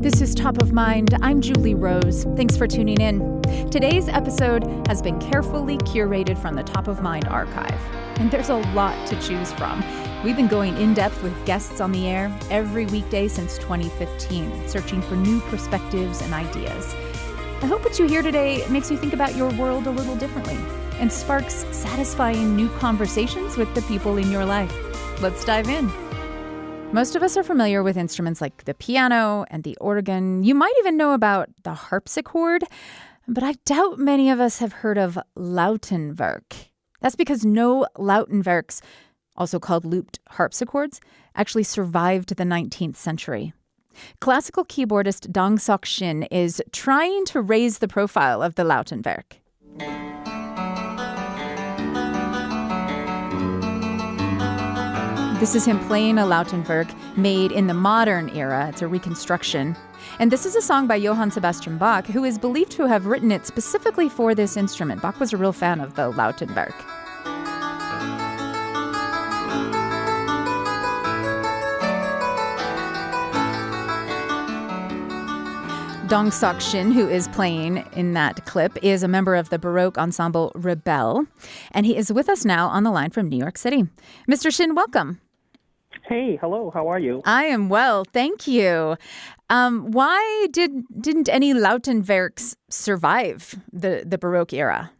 This is Top of Mind. I'm Julie Rose. Thanks for tuning in. Today's episode has been carefully curated from the Top of Mind archive, and there's a lot to choose from. We've been going in depth with guests on the air every weekday since 2015, searching for new perspectives and ideas. I hope what you hear today makes you think about your world a little differently and sparks satisfying new conversations with the people in your life. Let's dive in. Most of us are familiar with instruments like the piano and the organ. You might even know about the harpsichord, but I doubt many of us have heard of Lautenwerk. That's because no Lautenwerks, also called looped harpsichords, actually survived the 19th century. Classical keyboardist Dong Sok Shin is trying to raise the profile of the Lautenwerk. This is him playing a Lautenwerk made in the modern era. It's a reconstruction. And this is a song by Johann Sebastian Bach, who is believed to have written it specifically for this instrument. Bach was a real fan of the Lautenwerk. Dong Sok Shin, who is playing in that clip, is a member of the Baroque ensemble Rebelle, and he is with us now on the line from New York City. Mr. Shin, welcome. Hey, hello, how are you? I am well, thank you. Why didn't any Lautenwerks survive the Baroque era?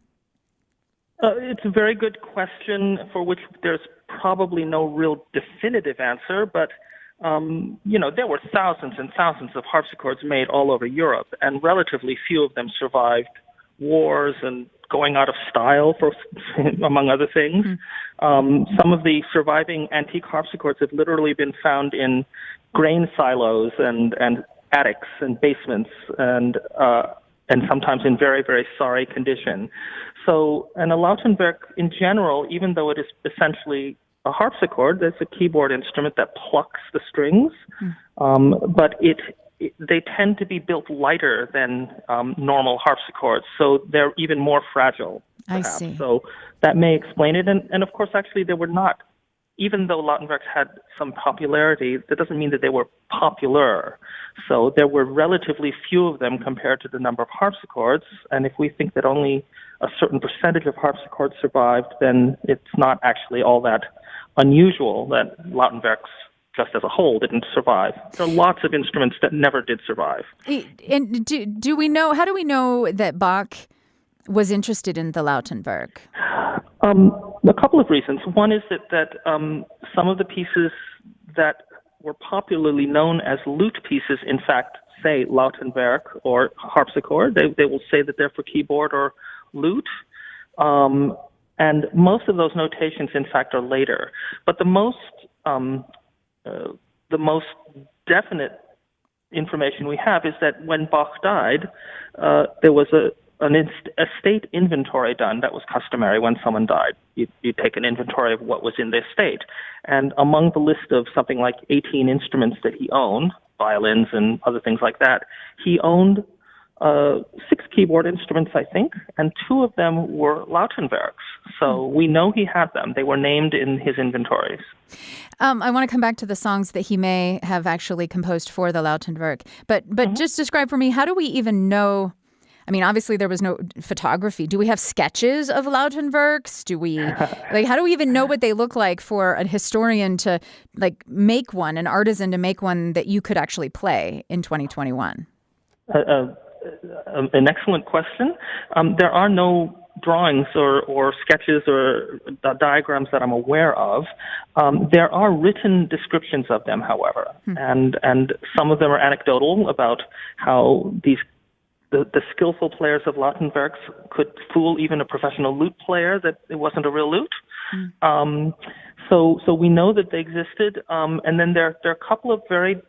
It's a very good question for which there's probably no real definitive answer, but there were thousands and thousands of harpsichords made all over Europe, and relatively few of them survived wars and going out of style, among other things. Some of the surviving antique harpsichords have literally been found in grain silos and attics and basements, and sometimes in very, very sorry condition. So, and a Lautenwerk in general, even though it is essentially a harpsichord, that's a keyboard instrument that plucks the strings, but they tend to be built lighter than normal harpsichords, so they're even more fragile, perhaps. I see. So that may explain it. And of course, actually, they were not, even though Lautenwerks had some popularity, that doesn't mean that they were popular. So there were relatively few of them compared to the number of harpsichords, and if we think that only a certain percentage of harpsichords survived, then it's not actually all that unusual that Lautenwerks, just as a whole, didn't survive. There are lots of instruments that never did survive. And do we know? How do we know that Bach was interested in the Lautenwerk? A couple of reasons. One is that some of the pieces that were popularly known as lute pieces, in fact, say Lautenwerk or harpsichord. They will say that they're for keyboard or lute. And most of those notations, in fact, are later. But the most definite information we have is that when Bach died, there was an estate inventory done that was customary when someone died. You take an inventory of what was in the estate. And among the list of something like 18 instruments that he owned, violins and other things like that, he owned 6 keyboard instruments, I think, and 2 of them were Lautenwerks. So we know he had them. They were named in his inventories. I want to come back to the songs that he may have actually composed for the Lautenwerk. But just describe for me, how do we even know? I mean, obviously there was no photography. Do we have sketches of Lautenwerks? Do we, how do we even know what they look like for a historian to, make one, an artisan to make one that you could actually play in 2021? An excellent question. There are no drawings or sketches or diagrams that I'm aware of. There are written descriptions of them, however, and some of them are anecdotal about how the skillful players of Lautenwerks could fool even a professional lute player that it wasn't a real lute. So we know that they existed, and then there are a couple of very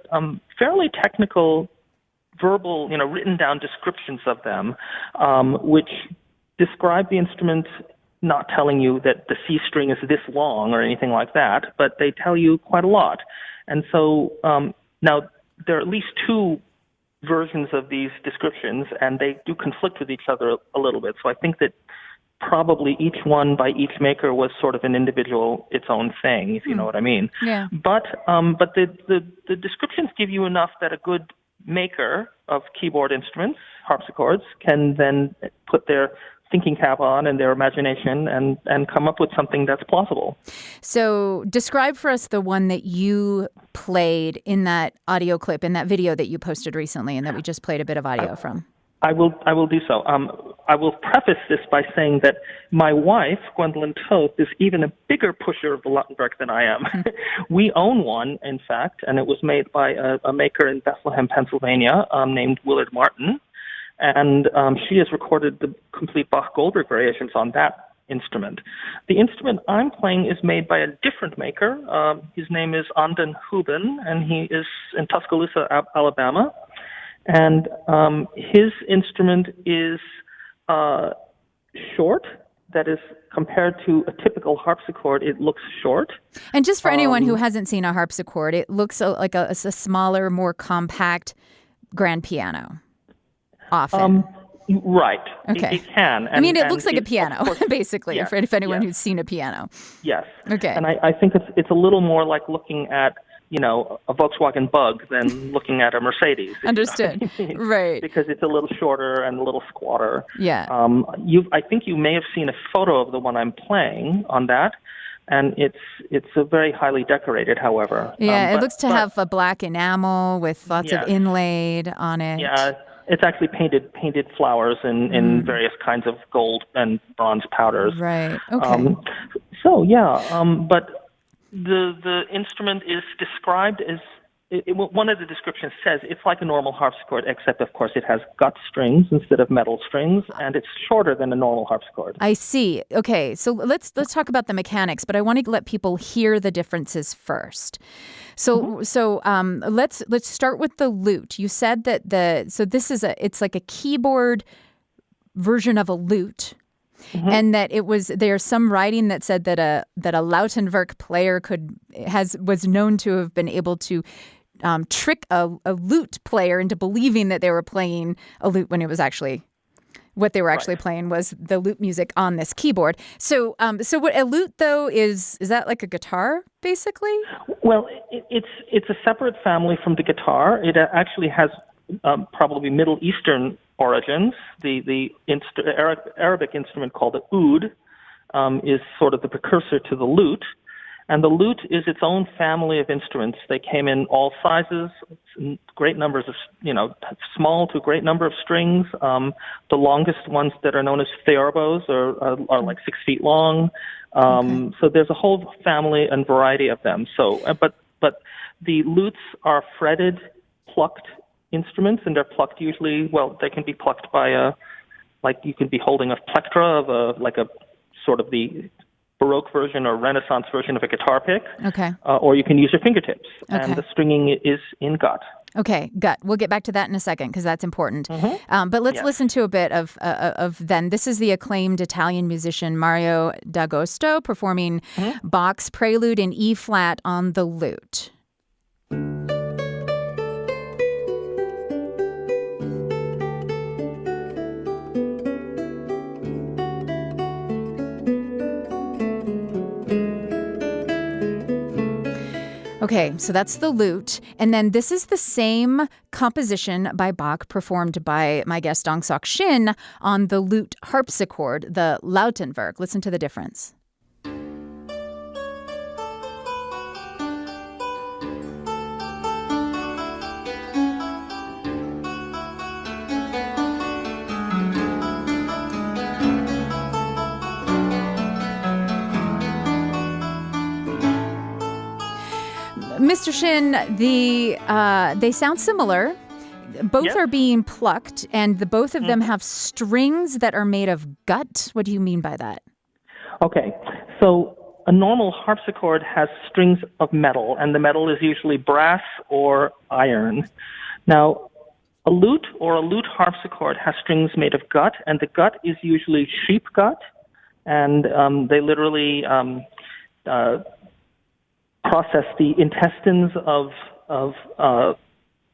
fairly technical verbal, written down descriptions of them, which describe the instrument, not telling you that the C string is this long or anything like that, but they tell you quite a lot. And so now there are at least 2 versions of these descriptions, and they do conflict with each other a little bit. So I think that probably each one by each maker was sort of an individual, its own thing, if you know what I mean. Yeah. But the descriptions give you enough that a good maker of keyboard instruments, harpsichords, can then put their thinking cap on and their imagination and come up with something that's plausible. So describe for us the one that you played in that audio clip, in that video that you posted recently and that we just played a bit of audio from. I will do so. I will preface this by saying that my wife, Gwendolyn Toth, is even a bigger pusher of the Lautenwerk than I am. We own one, in fact, and it was made by a maker in Bethlehem, Pennsylvania, named Willard Martin. And she has recorded the complete Bach-Goldberg variations on that instrument. The instrument I'm playing is made by a different maker. His name is Anden Huben, and he is in Tuscaloosa, Alabama. And his instrument is short. That is, compared to a typical harpsichord, it looks short. And just for anyone who hasn't seen a harpsichord, it looks like a smaller, more compact grand piano, often. Right. Okay. It can. I mean, it looks like a piano, basically, yes, if anyone who's seen a piano. Yes. Okay. And I think it's a little more like looking at, a Volkswagen Bug than looking at a Mercedes. Understood. Right. Because it's a little shorter and a little squatter. Yeah. I think you may have seen a photo of the one I'm playing on that, and it's a very highly decorated, however. Yeah, it looks to have a black enamel with lots of inlaid on it. Yeah, it's actually painted flowers in various kinds of gold and bronze powders. Right. Okay. But the instrument is described as, one of the descriptions says it's like a normal harpsichord, except, of course, it has gut strings instead of metal strings, and it's shorter than a normal harpsichord. I see. Okay, so let's talk about the mechanics, but I want to let people hear the differences first. So let's start with the lute. You said that it's like a keyboard version of a lute. Mm-hmm. And that there's some writing that said that a Lautenwerk player was known to have been able to trick a lute player into believing that they were playing a lute when it was actually what they were actually playing was the lute music on this keyboard. So what a lute though is that like a guitar basically? Well, it's a separate family from the guitar. It actually has probably Middle Eastern origins. The Arabic instrument called the oud is sort of the precursor to the lute. And the lute is its own family of instruments. They came in all sizes, great numbers of, small to great number of strings. The longest ones that are known as theorbos are like 6 feet long. So there's a whole family and variety of them. So, but the lutes are fretted, plucked instruments, and they're plucked usually, they can be plucked by you could be holding a plectra of a sort of the Baroque version or Renaissance version of a guitar pick. Okay. Or you can use your fingertips. Okay. And the stringing is in gut. Okay, gut. We'll get back to that in a second because that's important. Mm-hmm. But let's listen to a bit of then. This is the acclaimed Italian musician Mario D'Agosto performing Bach's Prelude in E-flat on the lute. Okay, so that's the lute. And then this is the same composition by Bach performed by my guest Dong Sok Shin on the lute harpsichord, the Lautenwerk. Listen to the difference. Mr. Shin, they sound similar. Both are being plucked, and both of them have strings that are made of gut. What do you mean by that? Okay, so a normal harpsichord has strings of metal, and the metal is usually brass or iron. Now, a lute or a lute harpsichord has strings made of gut, and the gut is usually sheep gut, and they literally process the intestines of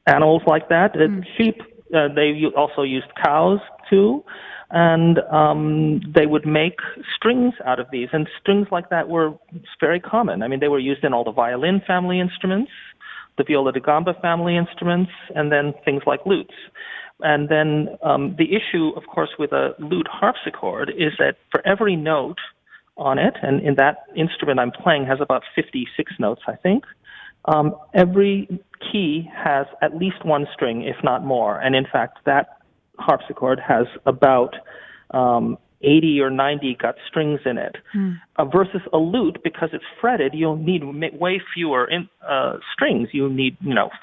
animals like that. Sheep, they also used cows too, and they would make strings out of these. And strings like that were very common. I mean, they were used in all the violin family instruments. the viola da gamba family instruments, and then things like lutes. And then the issue, of course, with a lute harpsichord is that for every note on it, and in that instrument I'm playing has about 56 notes, I think, every key has at least one string, if not more. And in fact, that harpsichord has about 80 or 90 gut strings in it, versus a lute, because it's fretted, you'll need way fewer strings. You need,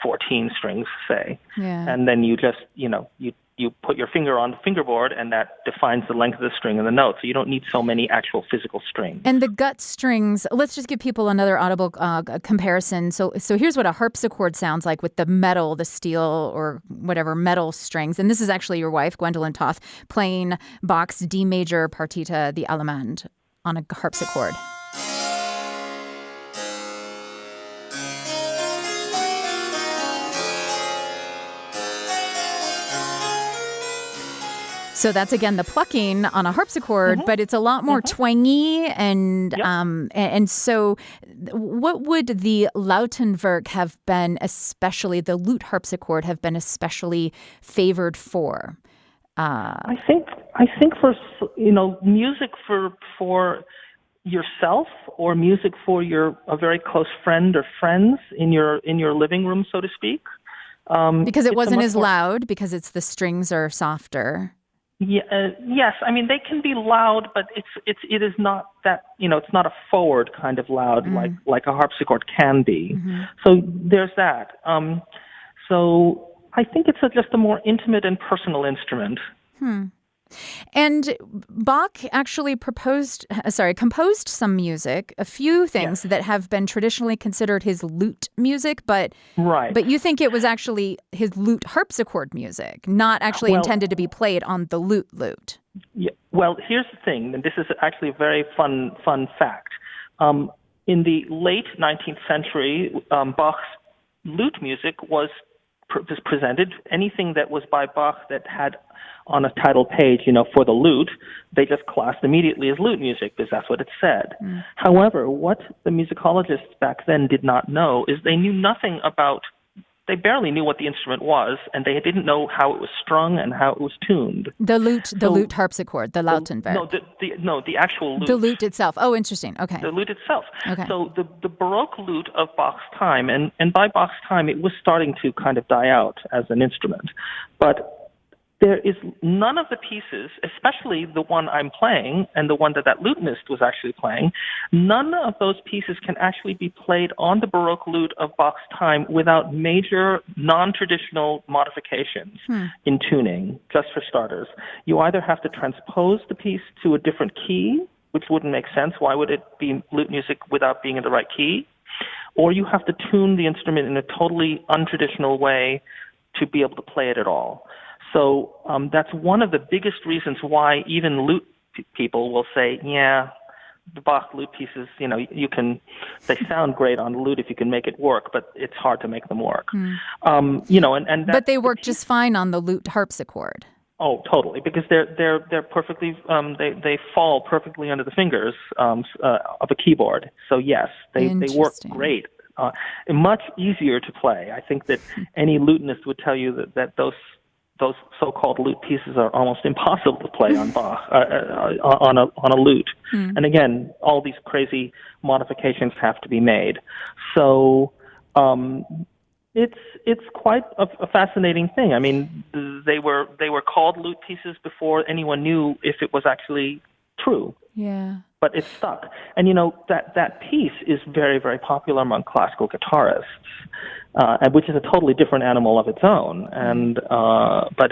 14 strings, say. Yeah. And then you just, you put your finger on the fingerboard, and that defines the length of the string and the note. So you don't need so many actual physical strings. And the gut strings, let's just give people another audible comparison. So here's what a harpsichord sounds like with the metal, the steel or whatever metal strings. And this is actually your wife, Gwendolyn Toth, playing Bach's D major partita, the Allemande, on a harpsichord. So that's, again, the plucking on a harpsichord, but it's a lot more twangy. And and so what would the Lautenwerk have been, especially the lute harpsichord, have been especially favored for? I think for, music for yourself, or music for a very close friend or friends in your living room, so to speak. Because it wasn't as loud, because the strings are softer. Yeah, yes. I mean, they can be loud, but it is not that, it's not a forward kind of loud like a harpsichord can be. So there's that. So I think it's just a more intimate and personal instrument. And Bach actually composed some music, a few things that have been traditionally considered his lute music, but you think it was actually his lute harpsichord music, not actually intended to be played on the lute. Yeah. Well, here's the thing, and this is actually a very fun fact. In the late 19th century, Bach's lute music was presented. Anything that was by Bach that had on a title page, for the lute, they just classed immediately as lute music because that's what it said. However, what the musicologists back then did not know is they barely knew what the instrument was, and they didn't know how it was strung and how it was tuned. The lute harpsichord, the Lautenwerk. The actual lute. The lute itself. Oh, interesting. Okay. The lute itself. Okay. So the Baroque lute of Bach's time, and by Bach's time, it was starting to kind of die out as an instrument, but there is none of the pieces, especially the one I'm playing and the one that lutenist was actually playing, none of those pieces can actually be played on the Baroque lute of Bach's time without major non-traditional modifications in tuning, just for starters. You either have to transpose the piece to a different key, which wouldn't make sense. Why would it be lute music without being in the right key? Or you have to tune the instrument in a totally untraditional way to be able to play it at all. So that's one of the biggest reasons why even lute people will say, the Bach lute pieces, they sound great on lute if you can make it work, but it's hard to make them work. But they work just fine on the lute harpsichord. Oh, totally, because they're perfectly they fall perfectly under the fingers of a keyboard. So yes, they work great. Much easier to play. I think that any lutenist would tell you that those so-called lute pieces are almost impossible to play on Bach on a lute. And again, all these crazy modifications have to be made. So it's quite a fascinating thing. I mean, they were called lute pieces before anyone knew if it was actually true. Yeah. But it stuck. And, that piece is very, very popular among classical guitarists, which is a totally different animal of its own. And but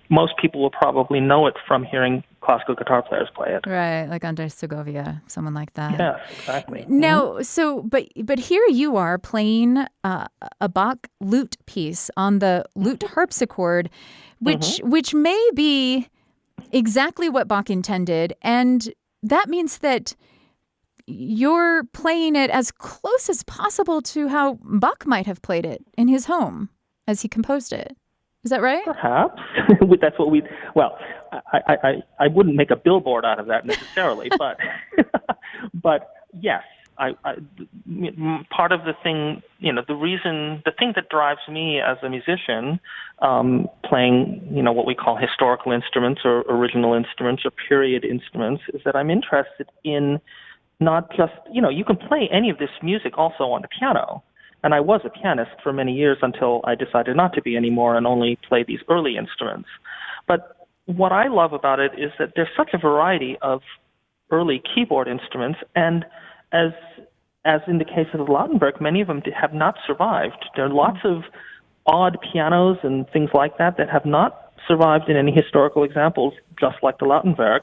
most people will probably know it from hearing classical guitar players play it. Right, like Andres Segovia, someone like that. Yes, exactly. Now, but here you are playing a Bach lute piece on the lute harpsichord, which may be exactly what Bach intended, and that means that you're playing it as close as possible to how Bach might have played it in his home as he composed it. Is that right? Perhaps. That's what I wouldn't make a billboard out of that necessarily, but yes. part of the thing, the thing that drives me as a musician, playing, what we call historical instruments or original instruments or period instruments, is that I'm interested in not just, you can play any of this music also on the piano. And I was a pianist for many years until I decided not to be anymore and only play these early instruments. But what I love about it is that there's such a variety of early keyboard instruments, and as in the case of the Lautenberg, many of them have not survived. There are lots of odd pianos and things like that have not survived in any historical examples, just like the Lautenberg.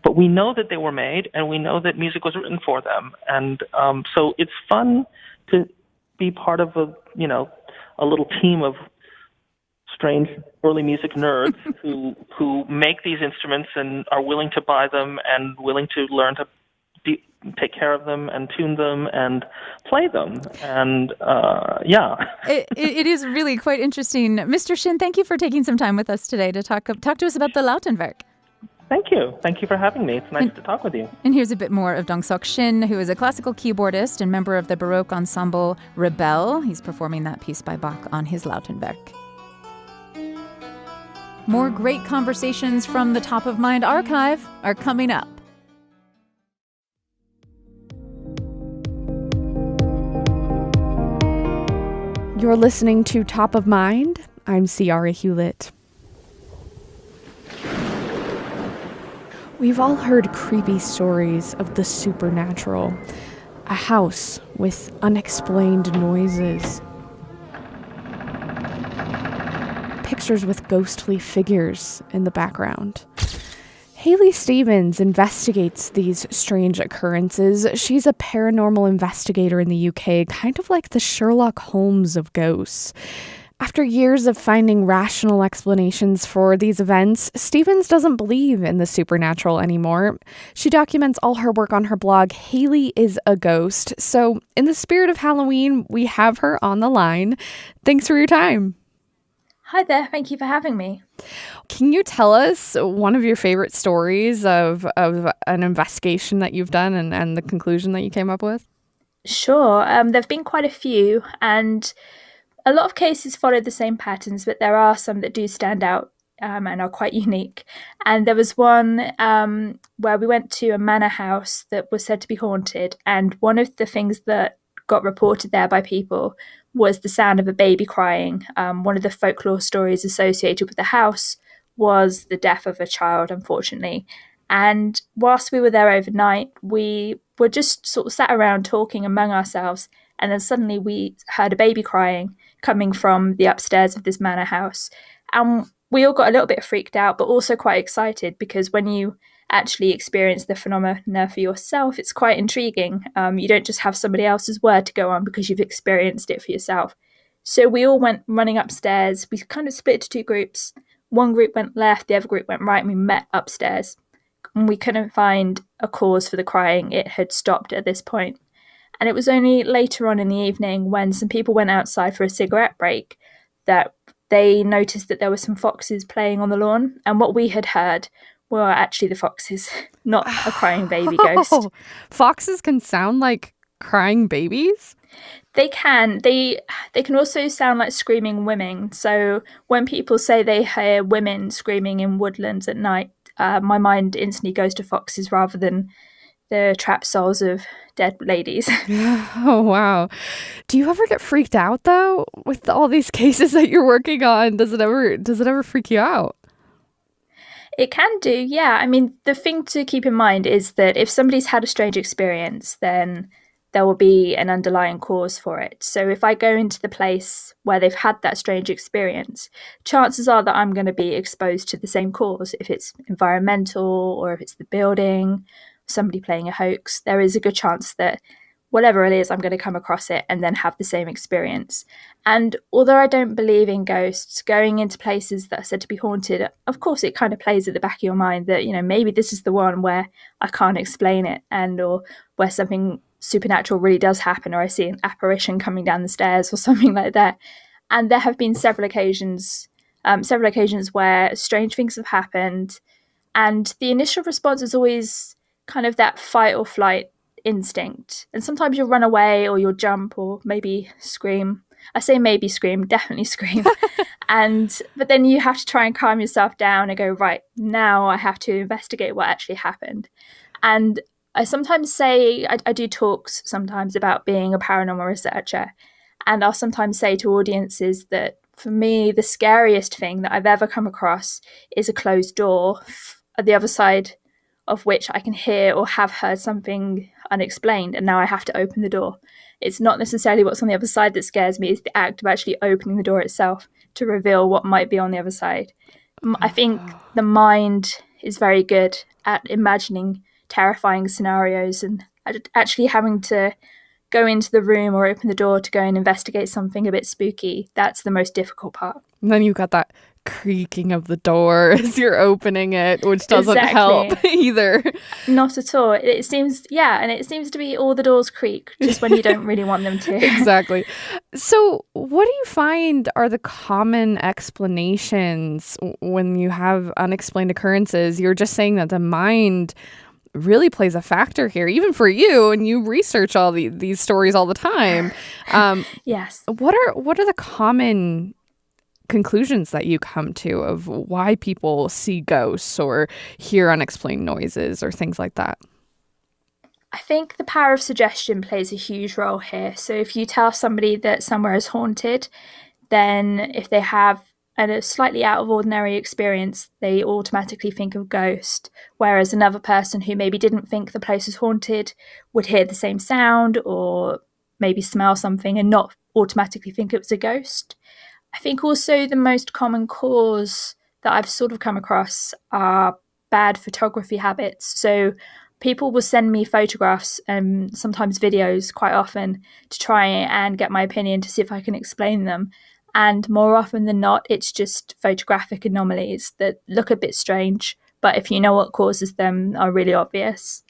But we know that they were made, and we know that music was written for them. And so it's fun to be part of a little team of strange early music nerds who make these instruments and are willing to buy them and willing to learn to take care of them and tune them and play them. And it is really quite interesting. Mr. Shin, thank you for taking some time with us today to talk to us about the Lautenwerk. Thank you. Thank you for having me. It's nice to talk with you. And here's a bit more of Dong-Sok Shin, who is a classical keyboardist and member of the Baroque ensemble Rebelle. He's performing that piece by Bach on his Lautenwerk. More great conversations from the Top of Mind archive are coming up. You're listening to Top of Mind. I'm Ciara Hewlett. We've all heard creepy stories of the supernatural. A house with unexplained noises. Pictures with ghostly figures in the background. Haley Stevens investigates these strange occurrences. She's a paranormal investigator in the UK, kind of like the Sherlock Holmes of ghosts. After years of finding rational explanations for these events, Stevens doesn't believe in the supernatural anymore. She documents all her work on her blog, Haley is a Ghost. So, in the spirit of Halloween, we have her on the line. Thanks for your time. Hi there, thank you for having me. Can you tell us one of your favorite stories of an investigation that you've done and the conclusion that you came up with? Sure, there have been quite a few, and a lot of cases follow the same patterns, but there are some that do stand out and are quite unique. And there was one where we went to a manor house that was said to be haunted, and one of the things that got reported there by people was the sound of a baby crying. One of the folklore stories associated with the house was the death of a child, unfortunately. And whilst we were there overnight, we were just sort of sat around talking among ourselves, and then suddenly we heard a baby crying coming from the upstairs of this manor house. And we all got a little bit freaked out, but also quite excited, because when you actually experience the phenomena for yourself, it's quite intriguing. You don't just have somebody else's word to go on because you've experienced it for yourself. So we all went running upstairs. We kind of split into two groups. One group went left, the other group went right, and we met upstairs. And we couldn't find a cause for the crying. It had stopped at this point. And it was only later on in the evening, when some people went outside for a cigarette break, that they noticed that there were some foxes playing on the lawn. And what we had heard were actually the foxes, not a crying baby ghost. Foxes can sound like crying babies? They can. They can also sound like screaming women. So when people say they hear women screaming in woodlands at night, my mind instantly goes to foxes rather than the trapped souls of dead ladies. Oh, wow. Do you ever get freaked out, though, with all these cases that you're working on? Does it ever freak you out? It can do, yeah. I mean, the thing to keep in mind is that if somebody's had a strange experience, then there will be an underlying cause for it. So if I go into the place where they've had that strange experience, chances are that I'm going to be exposed to the same cause. If it's environmental, or if it's the building, somebody playing a hoax, there is a good chance that whatever it is, I'm going to come across it and then have the same experience. And although I don't believe in ghosts, going into places that are said to be haunted, of course it kind of plays at the back of your mind that, you know, maybe this is the one where I can't explain it, and or where something supernatural really does happen, or I see an apparition coming down the stairs or something like that. And there have been several occasions where strange things have happened, and the initial response is always kind of that fight or flight instinct. And sometimes you'll run away or you'll jump or maybe scream. I say maybe scream, definitely scream. But then you have to try and calm yourself down and go, right, now I have to investigate what actually happened. And I sometimes say, I do talks sometimes about being a paranormal researcher. And I'll sometimes say to audiences that for me, the scariest thing that I've ever come across is a closed door at the other side of which I can hear or have heard something unexplained. And now I have to open the door. It's not necessarily what's on the other side that scares me. It's the act of actually opening the door itself to reveal what might be on the other side. I think the mind is very good at imagining terrifying scenarios, and actually having to go into the room or open the door to go and investigate something a bit spooky, that's the most difficult part. And then you've got that creaking of the door as you're opening it, which doesn't help either. Not at all. It seems to be all the doors creak just when you don't really want them to. Exactly. So what do you find are the common explanations when you have unexplained occurrences? You're just saying that the mind really plays a factor here, even for you, and you research all these stories all the time. Yes. What are the common conclusions that you come to of why people see ghosts or hear unexplained noises or things like that? I think the power of suggestion plays a huge role here. So if you tell somebody that somewhere is haunted, then if they have a slightly out of ordinary experience, they automatically think of ghost, whereas another person who maybe didn't think the place was haunted would hear the same sound or maybe smell something and not automatically think it was a ghost. I think also the most common cause that I've sort of come across are bad photography habits. So people will send me photographs and sometimes videos quite often to try and get my opinion to see if I can explain them. And more often than not, it's just photographic anomalies that look a bit strange, but if you know what causes them, are really obvious.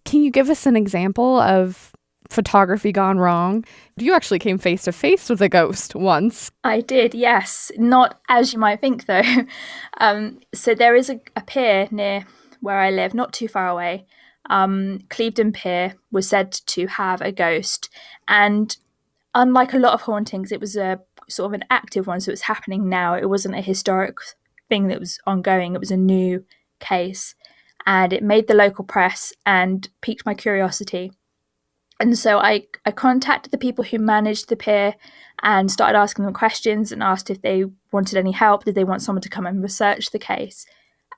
Can you give us an example of photography gone wrong? You actually came face to face with a ghost once. I did, yes. Not as you might think, though. So there is a pier near where I live, not too far away. Clevedon Pier was said to have a ghost. And unlike a lot of hauntings, it was a sort of an active one, so it's happening now. It wasn't a historic thing that was ongoing. It was a new case. And it made the local press and piqued my curiosity. And so I contacted the people who managed the pier and started asking them questions and asked if they wanted any help. Did they want someone to come and research the case?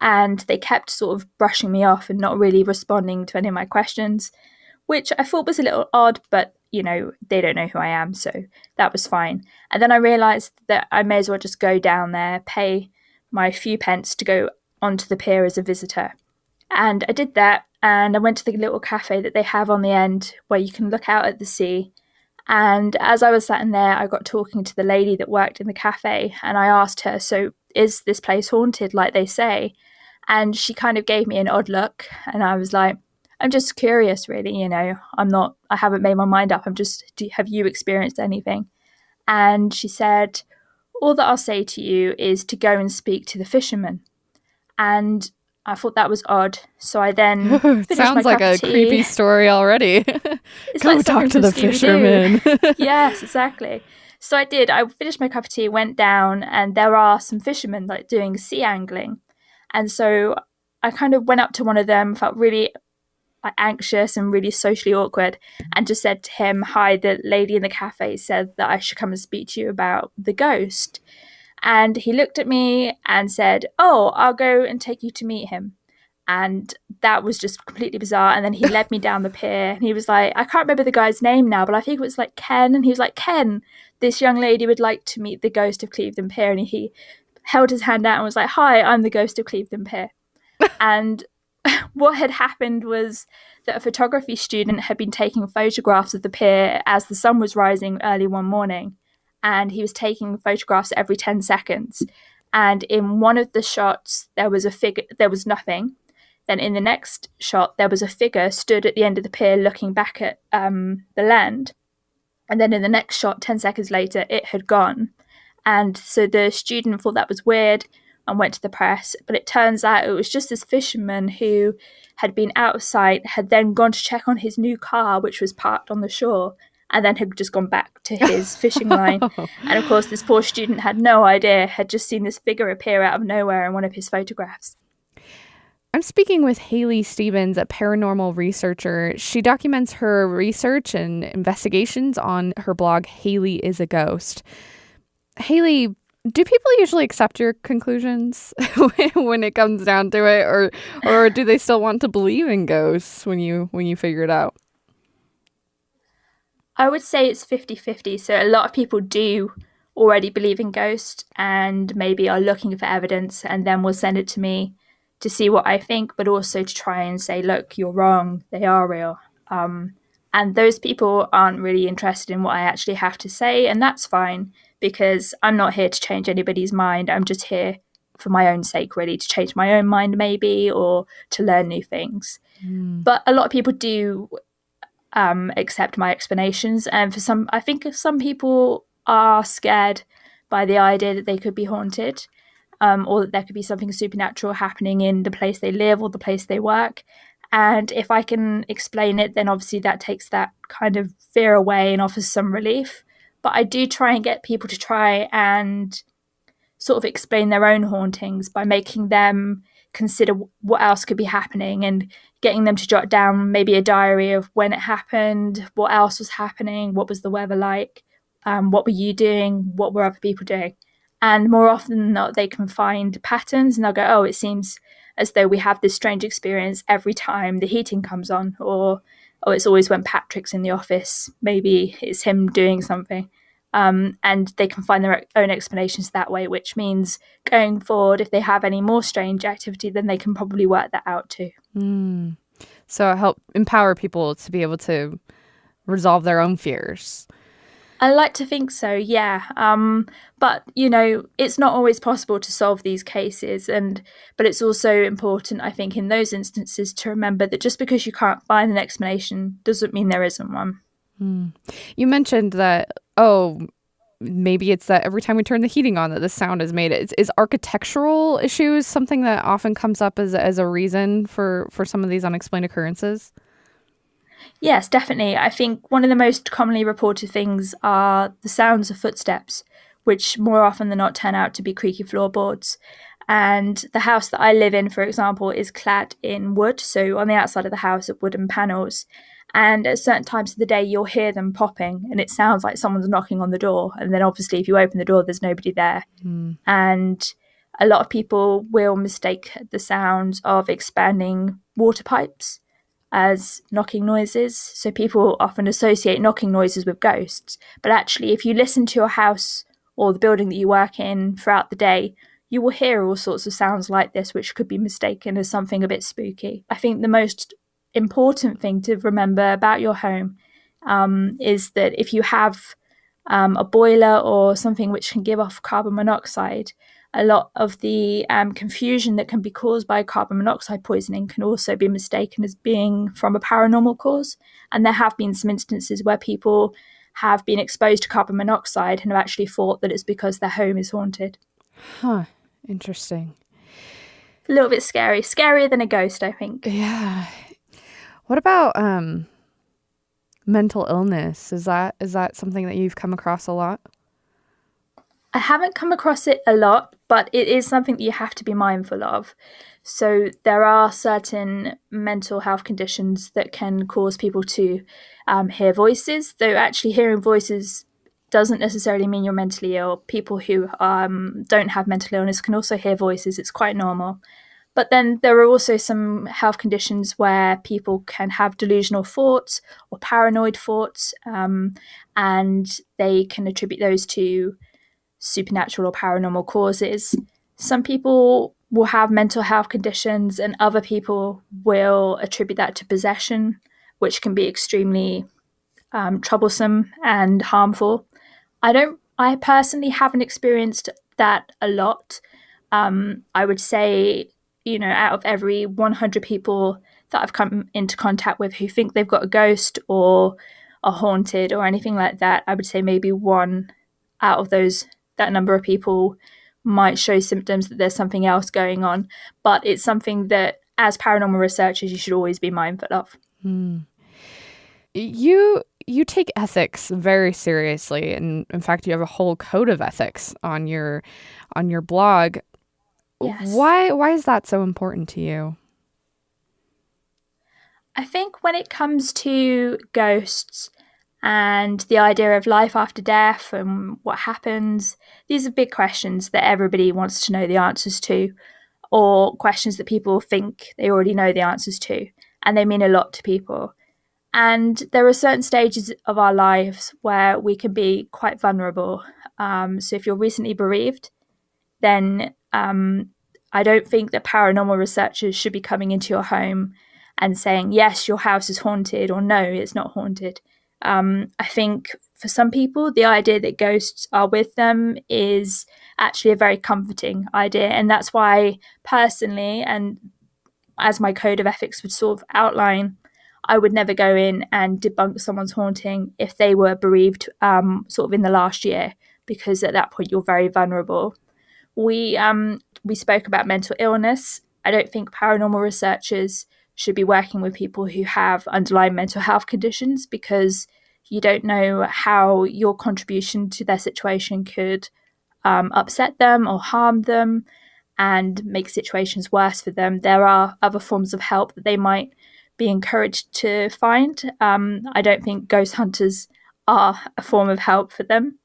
And they kept sort of brushing me off and not really responding to any of my questions, which I thought was a little odd, but, you know, they don't know who I am, so that was fine. And then I realised that I may as well just go down there, pay my few pence to go onto the pier as a visitor. And I did that, and I went to the little cafe that they have on the end where you can look out at the sea. And as I was sat in there, I got talking to the lady that worked in the cafe, and I asked her, so is this place haunted like they say? And she kind of gave me an odd look, and I was like, I'm just curious, really, you know, I haven't made my mind up. Have you experienced anything? And she said, all that I'll say to you is to go and speak to the fishermen. And I thought that was odd. So I then sounds like a creepy story already. It's go like talk to the fishermen. Yes, exactly. So I did. I finished my cup of tea, went down, and there are some fishermen like doing sea angling. And so I kind of went up to one of them, felt really anxious and really socially awkward, and just said to him, hi, the lady in the cafe said that I should come and speak to you about the ghost. And he looked at me and said, oh, I'll go and take you to meet him. And that was just completely bizarre. And then he led me down the pier, and he was like, I can't remember the guy's name now, but I think it was like Ken. And he was like, Ken, this young lady would like to meet the ghost of Clevedon Pier. And he held his hand out and was like, hi, I'm the ghost of Clevedon Pier. And what had happened was that a photography student had been taking photographs of the pier as the sun was rising early one morning. And he was taking photographs every 10 seconds. And in one of the shots, there was a figure, there was nothing. Then in the next shot, there was a figure stood at the end of the pier looking back at the land. And then in the next shot, 10 seconds later, it had gone. And so the student thought that was weird and went to the press. But it turns out it was just this fisherman who had been out of sight, had then gone to check on his new car, which was parked on the shore, and then had just gone back to his fishing line. And of course, this poor student had no idea, had just seen this figure appear out of nowhere in one of his photographs. I'm speaking with Haley Stevens, a paranormal researcher. She documents her research and investigations on her blog, Haley is a Ghost. Haley, do people usually accept your conclusions when it comes down to it, or do they still want to believe in ghosts when you figure it out? I would say it's 50-50. So a lot of people do already believe in ghosts and maybe are looking for evidence and then will send it to me to see what I think, but also to try and say, look, you're wrong, they are real. And those people aren't really interested in what I actually have to say, and that's fine, because I'm not here to change anybody's mind. I'm just here for my own sake, really, to change my own mind maybe, or to learn new things. But a lot of people do accept my explanations, and I think some people are scared by the idea that they could be haunted, or that there could be something supernatural happening in the place they live or the place they work. And if I can explain it, then obviously that takes that kind of fear away and offers some relief. But I do try and get people to try and sort of explain their own hauntings by making them consider what else could be happening and getting them to jot down maybe a diary of when it happened, what else was happening, what was the weather like, what were you doing, what were other people doing. And more often than not, they can find patterns and they'll go, oh, it seems as though we have this strange experience every time the heating comes on, or oh, it's always when Patrick's in the office, maybe it's him doing something. And they can find their own explanations that way, which means going forward, if they have any more strange activity, then they can probably work that out too. So help empower people to be able to resolve their own fears. I like to think so, yeah. But, it's not always possible to solve these cases. But it's also important, I think, in those instances to remember that just because you can't find an explanation doesn't mean there isn't one. You mentioned that, maybe it's that every time we turn the heating on that the sound is made. Is architectural issues something that often comes up as a reason for some of these unexplained occurrences? Yes, definitely. I think one of the most commonly reported things are the sounds of footsteps, which more often than not turn out to be creaky floorboards. And the house that I live in, for example, is clad in wood. So on the outside of the house are wooden panels. And at certain times of the day, you'll hear them popping and it sounds like someone's knocking on the door. And then obviously if you open the door, there's nobody there. And a lot of people will mistake the sounds of expanding water pipes as knocking noises. So people often associate knocking noises with ghosts. But actually, if you listen to your house or the building that you work in throughout the day, you will hear all sorts of sounds like this, which could be mistaken as something a bit spooky. I think the most important thing to remember about your home is that if you have a boiler or something which can give off carbon monoxide, a lot of the confusion that can be caused by carbon monoxide poisoning can also be mistaken as being from a paranormal cause. And there have been some instances where people have been exposed to carbon monoxide and have actually thought that it's because their home is haunted. Huh. Interesting. A little bit scary. Scarier than a ghost, I think. Yeah. What about mental illness? Is that something that you've come across a lot? I haven't come across it a lot, but it is something that you have to be mindful of. So there are certain mental health conditions that can cause people to hear voices, though actually hearing voices doesn't necessarily mean you're mentally ill. People who don't have mental illness can also hear voices. It's quite normal. But then there are also some health conditions where people can have delusional thoughts or paranoid thoughts, and they can attribute those to supernatural or paranormal causes. Some people will have mental health conditions and other people will attribute that to possession, which can be extremely troublesome and harmful. I personally haven't experienced that a lot. I would say, out of every 100 people that I've come into contact with who think they've got a ghost or are haunted or anything like that, I would say maybe one out of that number of people might show symptoms that there's something else going on. But it's something that, as paranormal researchers, you should always be mindful of. You take ethics very seriously, and in fact, you have a whole code of ethics on your blog. Yes. Why is that so important to you? I think when it comes to ghosts and the idea of life after death and what happens, these are big questions that everybody wants to know the answers to, or questions that people think they already know the answers to, and they mean a lot to people. And there are certain stages of our lives where we can be quite vulnerable. So if you're recently bereaved, then I don't think that paranormal researchers should be coming into your home and saying, yes, your house is haunted, or no, it's not haunted. I think for some people, the idea that ghosts are with them is actually a very comforting idea. And that's why personally, and as my code of ethics would sort of outline, I would never go in and debunk someone's haunting if they were bereaved sort of in the last year, because at that point you're very vulnerable. We spoke about mental illness. I don't think paranormal researchers should be working with people who have underlying mental health conditions, because you don't know how your contribution to their situation could upset them or harm them and make situations worse for them. There are other forms of help that they might be encouraged to find. I don't think ghost hunters are a form of help for them.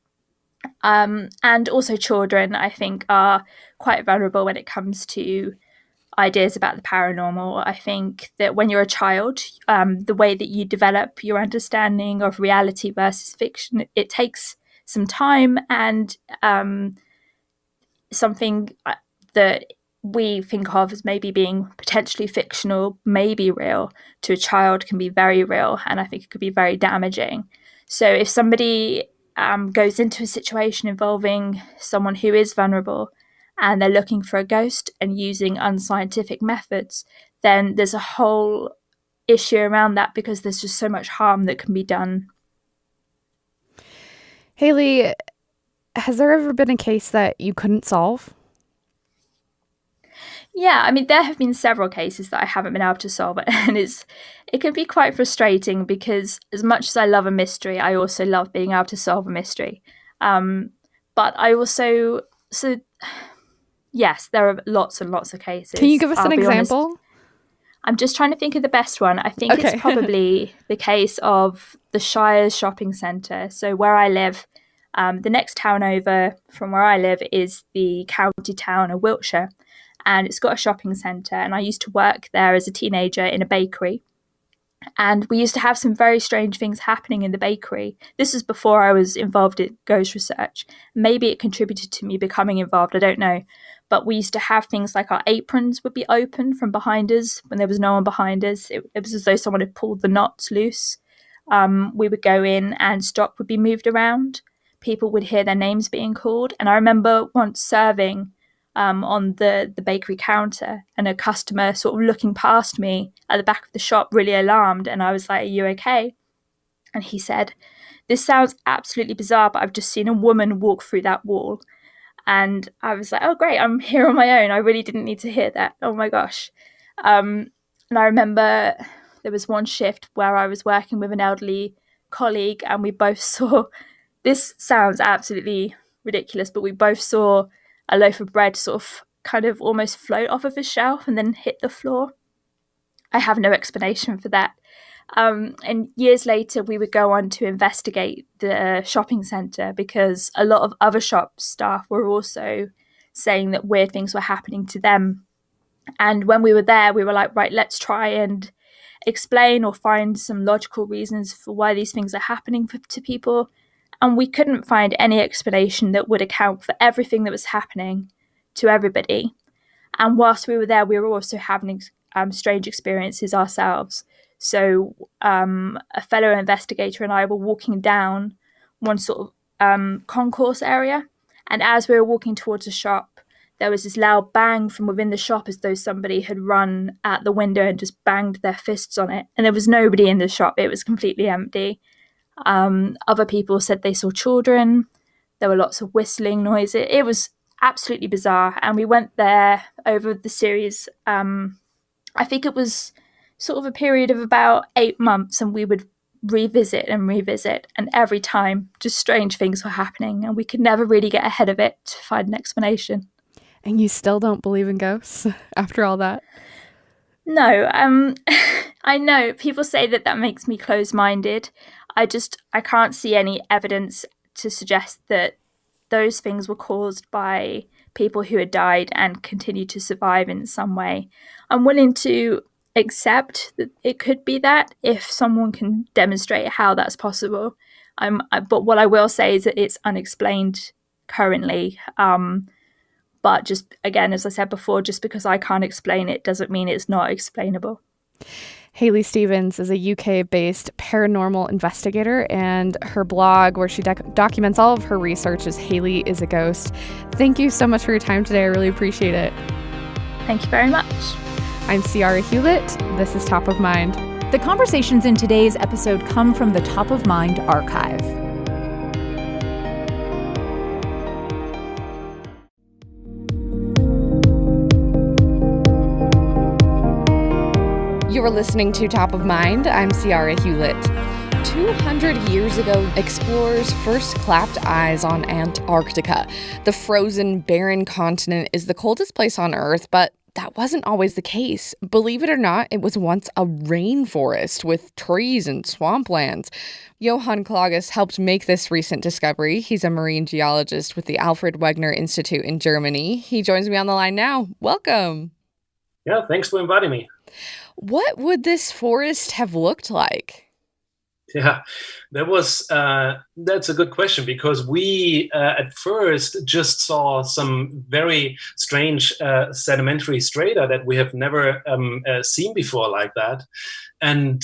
And also children, I think, are quite vulnerable when it comes to ideas about the paranormal. I think that when you're a child, the way that you develop your understanding of reality versus fiction, it takes some time, and something that we think of as maybe being potentially fictional, maybe real, to a child can be very real, and I think it could be very damaging. So if somebody goes into a situation involving someone who is vulnerable and they're looking for a ghost and using unscientific methods, then there's a whole issue around that, because there's just so much harm that can be done. Haley, has there ever been a case that you couldn't solve? Yeah, I mean, there have been several cases that I haven't been able to solve, and it can be quite frustrating, because as much as I love a mystery, I also love being able to solve a mystery. But I also, yes, there are lots and lots of cases. Can you give us an example? Honest. I'm just trying to think of the best one. I think It's probably the case of the Shires shopping centre. So where I live, the next town over from where I live is the county town of Wiltshire. And it's got a shopping centre, and I used to work there as a teenager in a bakery. And we used to have some very strange things happening in the bakery. This was before I was involved in ghost research. Maybe it contributed to me becoming involved, I don't know. But we used to have things like our aprons would be open from behind us when there was no one behind us. It was as though someone had pulled the knots loose. We would go in and stock would be moved around. People would hear their names being called. And I remember once serving on the bakery counter, and a customer sort of looking past me at the back of the shop, really alarmed, and I was like, "Are you okay?" And he said, "This sounds absolutely bizarre, but I've just seen a woman walk through that wall." And I was like, "Oh great, I'm here on my own. I really didn't need to hear that. Oh my gosh." And I remember there was one shift where I was working with an elderly colleague, and we both saw, this sounds absolutely ridiculous, but we both saw a loaf of bread sort of kind of almost float off of his shelf and then hit the floor. I have no explanation for that. And years later, we would go on to investigate the shopping centre, because a lot of other shop staff were also saying that weird things were happening to them. And when we were there, we were like, right, let's try and explain or find some logical reasons for why these things are happening to people. And we couldn't find any explanation that would account for everything that was happening to everybody. And whilst we were there, we were also having strange experiences ourselves. So a fellow investigator and I were walking down one sort of concourse area. And as we were walking towards the shop, there was this loud bang from within the shop, as though somebody had run at the window and just banged their fists on it. And there was nobody in the shop. It was completely empty. Other people said they saw children. There were lots of whistling noises. It was absolutely bizarre. And we went there over the series. I think it was sort of a period of about 8 months, and we would revisit, and every time just strange things were happening, and we could never really get ahead of it to find an explanation. And you still don't believe in ghosts after all that? No, I know people say that makes me close-minded. I can't see any evidence to suggest that those things were caused by people who had died and continue to survive in some way. I'm willing to accept that it could be that if someone can demonstrate how that's possible. But what I will say is that it's unexplained currently. But just, again, as I said before, just because I can't explain it doesn't mean it's not explainable. Haley Stevens is a UK-based paranormal investigator, and her blog, where she documents all of her research, is Haley is a Ghost. Thank you so much for your time today. I really appreciate it. Thank you very much. I'm Ciara Hewlett. This is Top of Mind. The conversations in today's episode come from the Top of Mind archive. You're listening to Top of Mind. I'm Ciara Hewlett. 200 years ago, explorers first clapped eyes on Antarctica. The frozen, barren continent is the coldest place on Earth, but that wasn't always the case. Believe it or not, it was once a rainforest with trees and swamplands. Johann Klages helped make this recent discovery. He's a marine geologist with the Alfred Wegener Institute in Germany. He joins me on the line now. Welcome. Yeah, thanks for inviting me. What would this forest have looked like? Yeah, that's a good question, because we at first just saw some very strange sedimentary strata that we have never seen before like that. And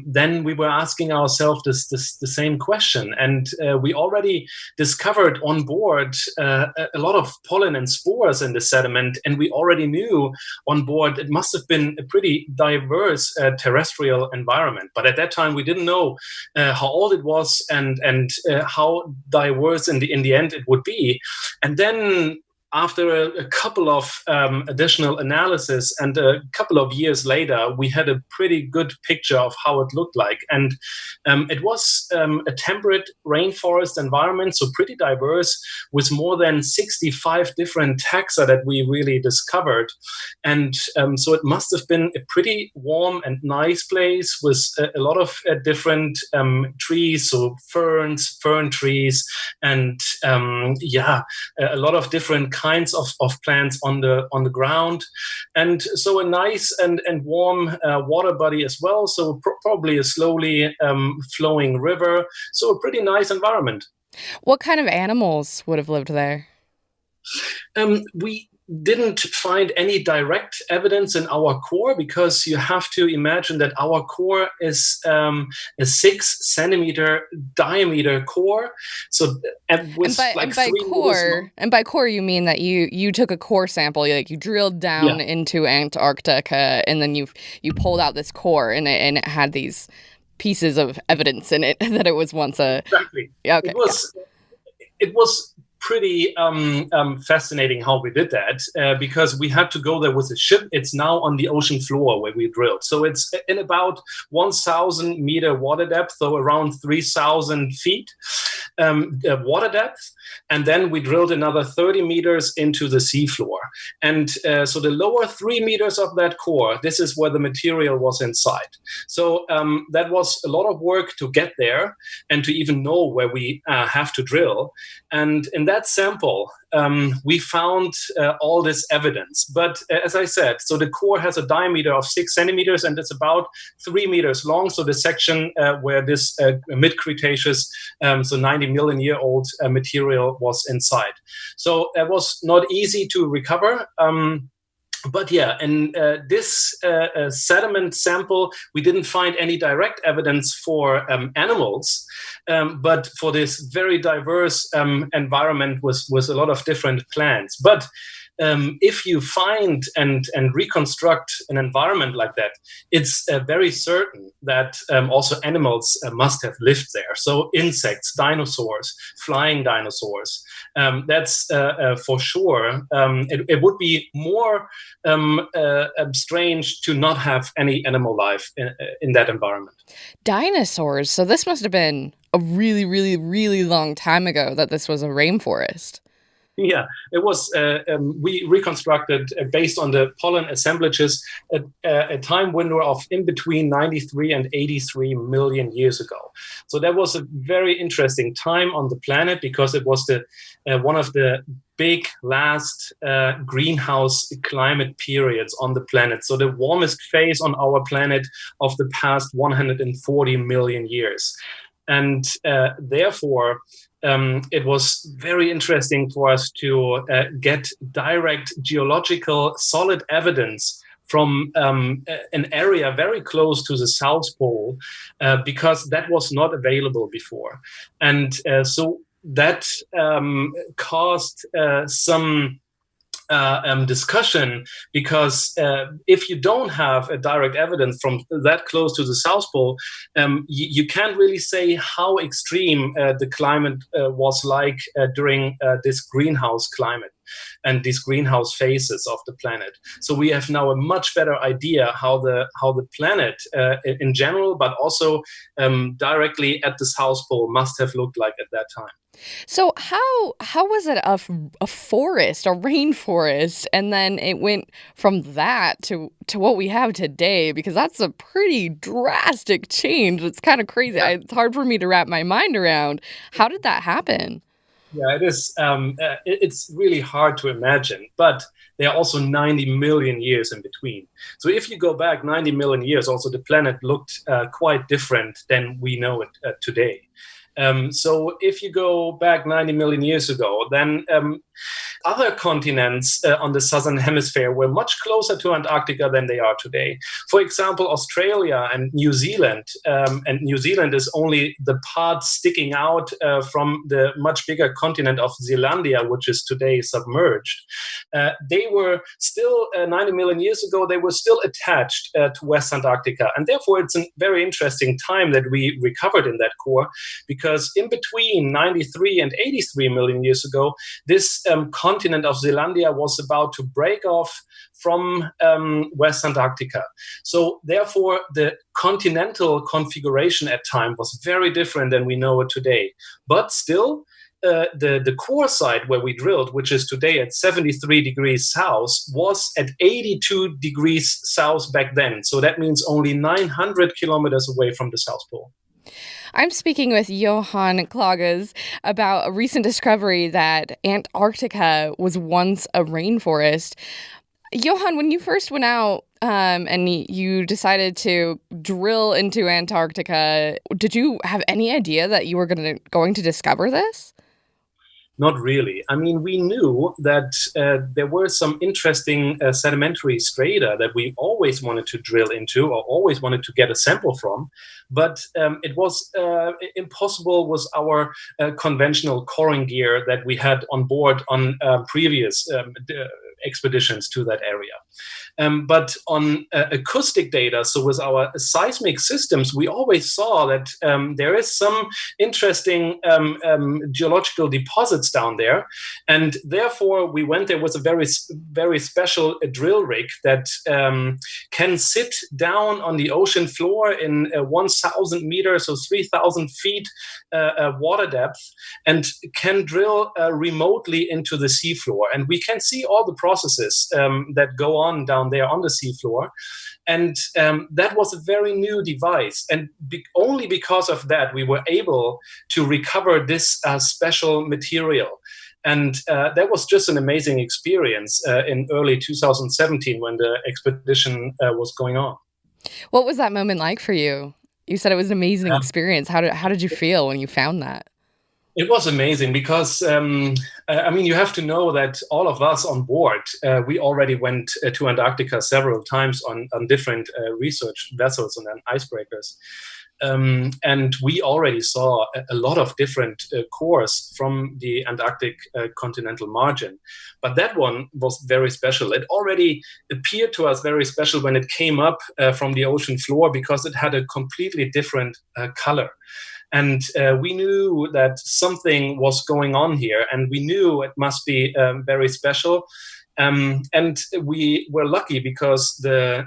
then we were asking ourselves the same question. And we already discovered on board a lot of pollen and spores in the sediment. And we already knew on board it must have been a pretty diverse terrestrial environment. But at that time, we didn't know how old it was and how diverse in the end it would be. And then after a couple of additional analysis and a couple of years later, we had a pretty good picture of how it looked like. And it was a temperate rainforest environment, so pretty diverse, with more than 65 different taxa that we really discovered. And so it must have been a pretty warm and nice place with a lot of different trees, so ferns, fern trees, and a lot of different kinds of plants on the ground, and so a nice and warm water body as well. So probably a slowly flowing river. So a pretty nice environment. What kind of animals would have lived there? We didn't find any direct evidence in our core, because you have to imagine that our core is a 6 centimeter diameter core. So and by core you mean that you took a core sample, you drilled down into Antarctica, and then you pulled out this core, and it had these pieces of evidence in it that it was once a exactly. Yeah, okay. It was pretty fascinating how we did that, because we had to go there with a ship. It's now on the ocean floor where we drilled. So it's in about 1,000 meter water depth, so around 3,000 feet water depth. And then we drilled another 30 meters into the seafloor. And so the lower 3 meters of that core, this is where the material was inside. So that was a lot of work to get there and to even know where we have to drill. And in that sample, we found all this evidence. But as I said, so the core has a diameter of 6 centimeters, and it's about 3 meters long. So the section where this mid-Cretaceous, so 90 million year old material was inside. So it was not easy to recover. But in this sediment sample, we didn't find any direct evidence for animals, but for this very diverse environment with a lot of different plants. But if you find and reconstruct an environment like that, it's very certain that also animals must have lived there. So insects, dinosaurs, flying dinosaurs. That's for sure. It would be more strange to not have any animal life in that environment. Dinosaurs. So this must have been a really, really, really long time ago that this was a rainforest. Yeah, it was. We reconstructed based on the pollen assemblages a time window of in between 93 and 83 million years ago. So that was a very interesting time on the planet because it was the one of the big last greenhouse climate periods on the planet. So the warmest phase on our planet of the past 140 million years. And therefore, it was very interesting for us to get direct geological solid evidence from an area very close to the South Pole because that was not available before. And so that caused some discussion because if you don't have a direct evidence from that close to the South Pole, you can't really say how extreme the climate was like during this greenhouse climate and these greenhouse phases of the planet. So we have now a much better idea how the planet in general, but also directly at the South Pole must have looked like at that time. So how was it a forest, a rainforest, and then it went from that to what we have today? Because that's a pretty drastic change. It's kind of crazy. Yeah. It's hard for me to wrap my mind around. How did that happen? Yeah, it is. It's really hard to imagine, but there are also 90 million years in between. So if you go back 90 million years, also the planet looked quite different than we know it today. So if you go back 90 million years ago, then other continents on the southern hemisphere were much closer to Antarctica than they are today. For example, Australia and New Zealand is only the part sticking out from the much bigger continent of Zealandia, which is today submerged. They were still, 90 million years ago, they were still attached to West Antarctica. And therefore, it's a very interesting time that we recovered in that core, because in between 93 and 83 million years ago, this continent of Zealandia was about to break off from West Antarctica. So therefore, the continental configuration at time was very different than we know it today. But still, the core site where we drilled, which is today at 73 degrees south, was at 82 degrees south back then. So that means only 900 kilometers away from the South Pole. I'm speaking with Johan Klages about a recent discovery that Antarctica was once a rainforest. Johan, when you first went out and you decided to drill into Antarctica, did you have any idea that you were going to discover this? Not really. I mean, we knew that there were some interesting sedimentary strata that we always wanted to drill into or always wanted to get a sample from, but it was impossible with our conventional coring gear that we had on board on previous expeditions to that area. But on acoustic data, so with our seismic systems, we always saw that there is some interesting geological deposits down there. And therefore, we went there with a very, very special drill rig that can sit down on the ocean floor in 1,000 meters or 3,000 feet water depth and can drill remotely into the seafloor. And we can see all the processes that go on down there on the seafloor. And that was a very new device. And only because of that, we were able to recover this special material. And that was just an amazing experience in early 2017 when the expedition was going on. What was that moment like for you? You said it was an amazing experience. How did you feel when you found that? It was amazing because, I mean, you have to know that all of us on board, we already went to Antarctica several times on different research vessels and then icebreakers. And we already saw a lot of different cores from the Antarctic continental margin. But that one was very special. It already appeared to us very special when it came up from the ocean floor because it had a completely different color. And we knew that something was going on here, and we knew it must be very special. And we were lucky because the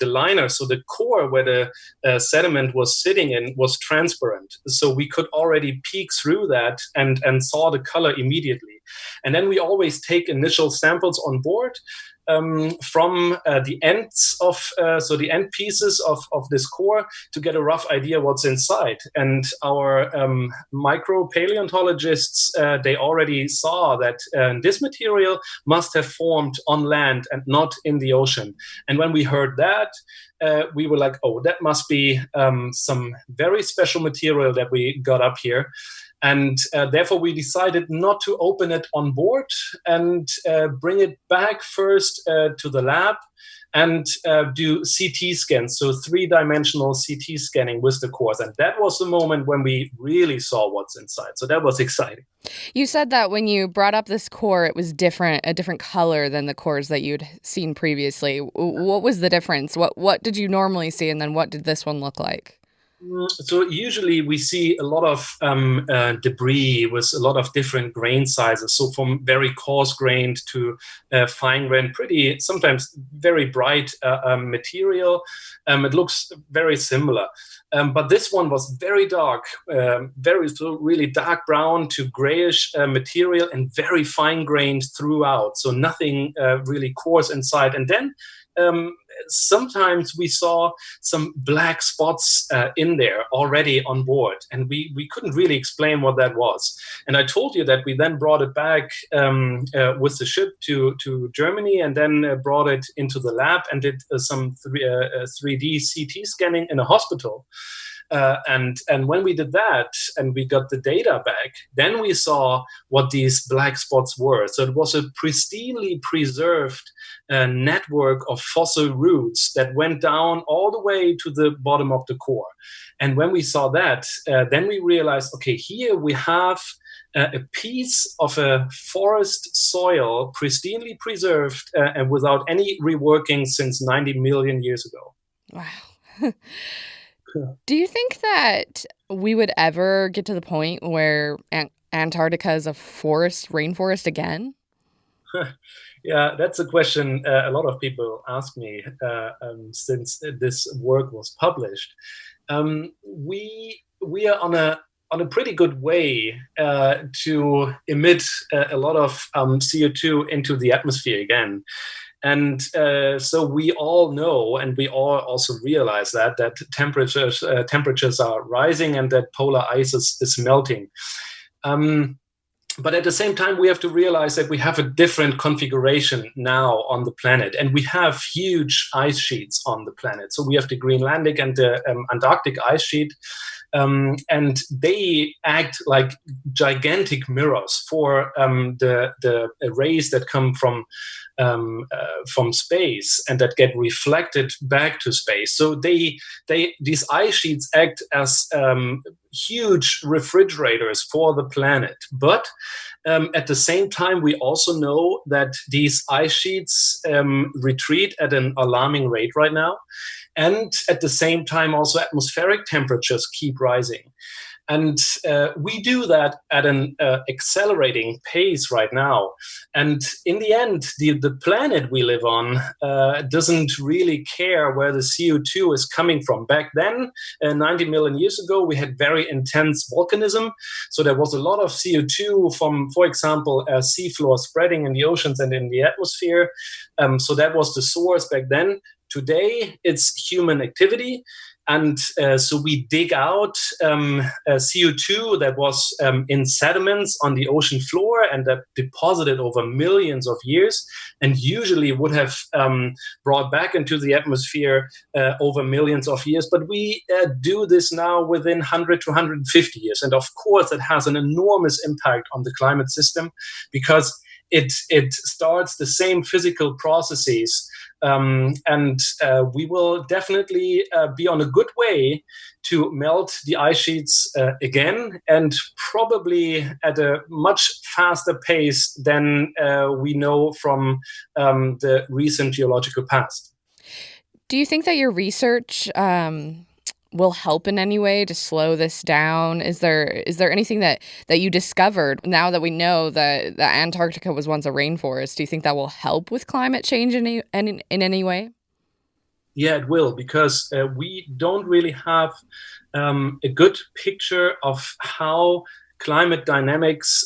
liner, so the core where the sediment was sitting in, was transparent. So we could already peek through that and saw the color immediately. And then we always take initial samples on board from the ends of, so the end pieces of this core to get a rough idea what's inside. And our micropaleontologists, they already saw that this material must have formed on land and not in the ocean. And when we heard that, we were like, oh, that must be some very special material that we got up here. And therefore, we decided not to open it on board and bring it back first to the lab and do CT scans, so 3-dimensional CT scanning with the cores. And that was the moment when we really saw what's inside. So that was exciting. You said that when you brought up this core, it was different, a different color than the cores that you'd seen previously. What was the difference? What did you normally see, and then what did this one look like? So usually we see a lot of debris with a lot of different grain sizes. So from very coarse grained to fine grained, pretty, sometimes very bright material. It looks very similar. But this one was very dark, really dark brown to grayish material and very fine grained throughout. So nothing really coarse inside. And then sometimes we saw some black spots in there already on board, and we couldn't really explain what that was. And I told you that we then brought it back with the ship to Germany, and then brought it into the lab and did some 3D CT scanning in a hospital. And when we did that and we got the data back, then we saw what these black spots were. So it was a pristinely preserved network of fossil roots that went down all the way to the bottom of the core. And when we saw that, then we realized, okay, here we have a piece of a forest soil pristinely preserved and without any reworking since 90 million years ago. Wow. Do you think that we would ever get to the point where Antarctica is a rainforest again? Yeah, that's a question a lot of people ask me since this work was published. We are on a pretty good way to emit a lot of CO2 into the atmosphere again. And so we all know, and we all also realize that temperatures are rising and that polar ice is melting. But at the same time, we have to realize that we have a different configuration now on the planet, and we have huge ice sheets on the planet. So we have the Greenlandic and the Antarctic ice sheet, and they act like gigantic mirrors for the rays that come from space and that get reflected back to space. So these ice sheets act as huge refrigerators for the planet. But at the same time, we also know that these ice sheets retreat at an alarming rate right now. And at the same time, also atmospheric temperatures keep rising. And we do that at an accelerating pace right now. And in the end, the planet we live on doesn't really care where the CO2 is coming from. Back then, 90 million years ago, we had very intense volcanism. So there was a lot of CO2 from, for example, seafloor spreading in the oceans and in the atmosphere. So that was the source back then. Today, it's human activity. And so we dig out CO2 that was in sediments on the ocean floor and that deposited over millions of years and usually would have brought back into the atmosphere over millions of years. But we do this now within 100 to 150 years. And of course, it has an enormous impact on the climate system because it starts the same physical processes And we will definitely be on a good way to melt the ice sheets again, and probably at a much faster pace than we know from the recent geological past. Do you think that your research will help in any way to slow this down? Is there anything that you discovered now that we know that Antarctica was once a rainforest? Do you think that will help with climate change in any way? Yeah, it will, because we don't really have a good picture of how climate dynamics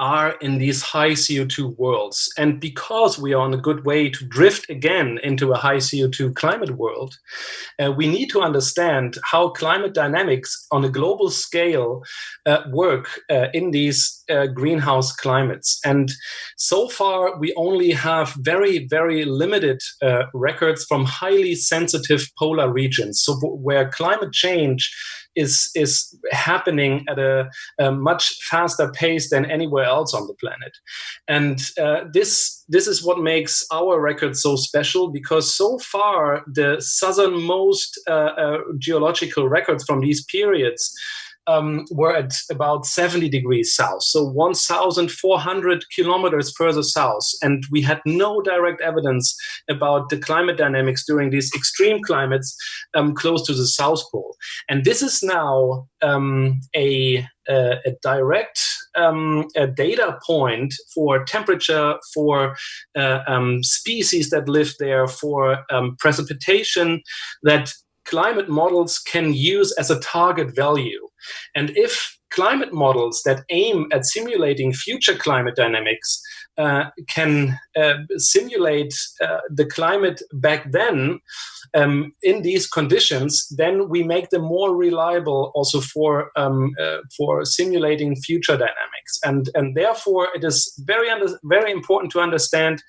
are in these high CO2 worlds. And because we are on a good way to drift again into a high CO2 climate world, we need to understand how climate dynamics on a global scale work in these greenhouse climates. And so far, we only have very, very limited records from highly sensitive polar regions, so where climate change is happening at a much faster pace than anywhere else on the planet. And this is what makes our record so special, because so far the southernmost geological records from these periods were at about 70 degrees south, so 1,400 kilometers further south. And we had no direct evidence about the climate dynamics during these extreme climates close to the South Pole. And this is now a direct a data point for temperature, for species that live there, for precipitation, that climate models can use as a target value. And if climate models that aim at simulating future climate dynamics can simulate the climate back then in these conditions, then we make them more reliable also for simulating future dynamics. And therefore, it is very important to understand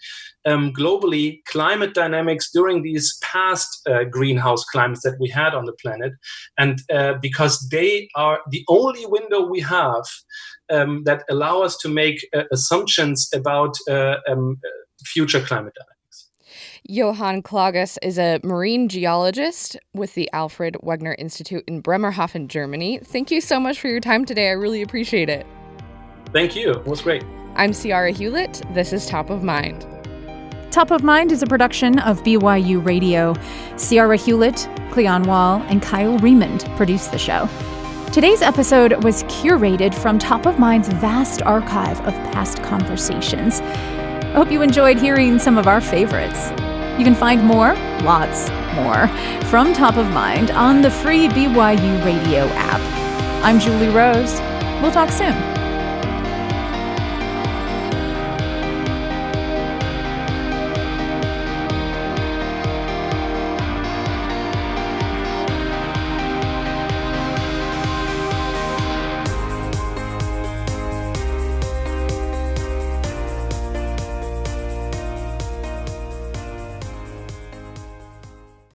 globally climate dynamics during these past greenhouse climates that we had on the planet, and because they are the only window we have that allow us to make assumptions about future climate dynamics. Johann Klages is a marine geologist with the Alfred Wegener Institute in Bremerhaven, Germany. Thank you so much for your time today. I really appreciate it. Thank you. It was great. I'm Ciara Hewlett. This is Top of Mind. Top of Mind is a production of BYU Radio. Ciara Hewlett, Cleon Wall, and Kyle Riemond produce the show. Today's episode was curated from Top of Mind's vast archive of past conversations. I hope you enjoyed hearing some of our favorites. You can find more, lots more, from Top of Mind on the free BYU Radio app. I'm Julie Rose. We'll talk soon.